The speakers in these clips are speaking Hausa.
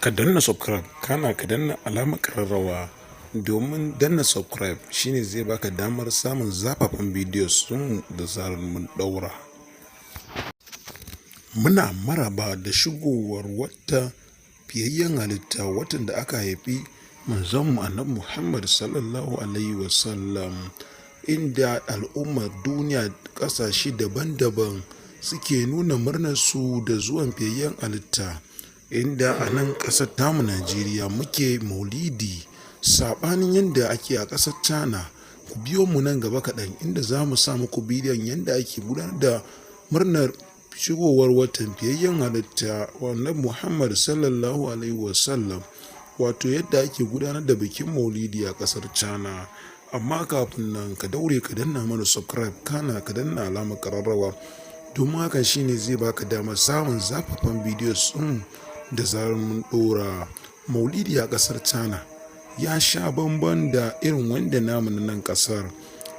Ka danna subscribe ka danna alamar ƙararrawa domin danna subscribe shine zai baka damar samun zafafan bidiyos sun da zarar mun ɗaura. Muna maraba da shigowar wata fiyayyen halitta, watan da aka haifi manzonmu annabi Muhammad sallallahu alaihi wasallam, inda al'ummar duniya ƙasashe daban-daban suke nuna murnarsu da zuwan fiyayyen halitta. Inda a nan ƙasar tamu Najeriya muke maulidi saɓanin yadda ake a ƙasar China. Ku biyo mu nan gaba kaɗan inda za mu sa muku bidiyon yadda ake gudanar da murnar shigowar watan fiyayyen halitta wannan Muhammad sallallahu alaihi wasallam, wato yadda ake gudanar da bikin maulidi a ƙasar China. Amma kafin nan ka daure ka danna mana subscribe ka danna alamar ƙararrawa domin hakan shine zai baka damar samun zafafan bidiyos ɗin da zarar mun ɗora. Maulidi a ƙasar China ya sha bamban da irin wanda namu na nan ƙasar,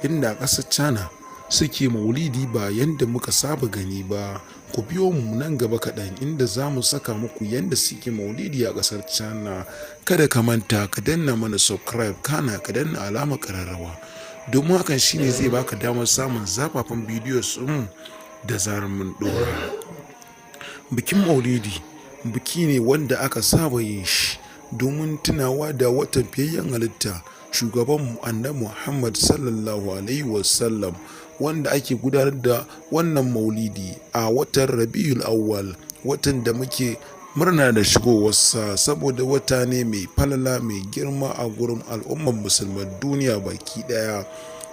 inda a ƙasar China suke maulidi ba yadda muka saba gani ba. Ku biyo mu nan gaba kaɗan inda za mu saka muku yadda suke maulidi a ƙasar China. Kada ka manta ka danna mana subscribe ka danna alamar ƙararrawa domin hakan shine zai baka damar samun zafafan bidiyos ɗin da zarar mun ɗora. Bikin maulidi biki ne wanda aka saba yin shi domin tunawa da watan fiyayyen halitta shugabanmu annabi Muhammad sallallahu alaihi wasallam, wanda ake gudanar da wannan maulidi a watan Rabiul Awwal, watan da muke murna da shigowarsa saboda wata ne mai falala mai girma a gurin al'ummar musulman duniya baki daya.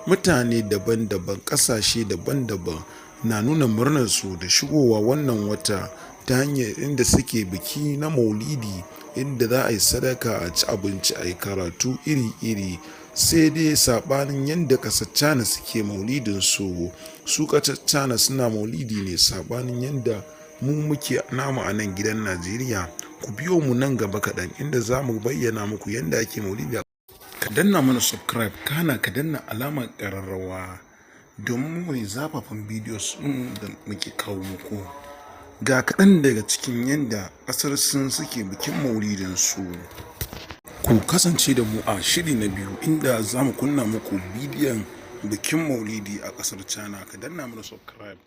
Mutane daban-daban ƙasashe daban-daban na nuna murnarsu da shigowa wannan wata ta hanyar inda suke biki na maulidi, inda za a yi sadaka, a ci abinci, a yi karatu iri-iri. Sai dai saɓanin yadda ƙasar China suke maulidin su ƙasar China suna maulidi ne saɓanin yadda mu muke namu a nan gidan Najeriya. Ku biyo mu nan gaba kaɗan inda za mu bayyana muku yadda ake maulidi. Ka danna mana subscribe ka danna alamar ƙararrawa domin mu yi zafafan bidiyos ɗin da muke kawo muku. Ga kaɗan daga cikin yadda ƙasar Sin suke bikin maulidinsu. Ku kasance da mu a shiri na biyu inda za mu kunna muku bidiyon bikin maulidi a ƙasar China. Ka danna mana subscribe.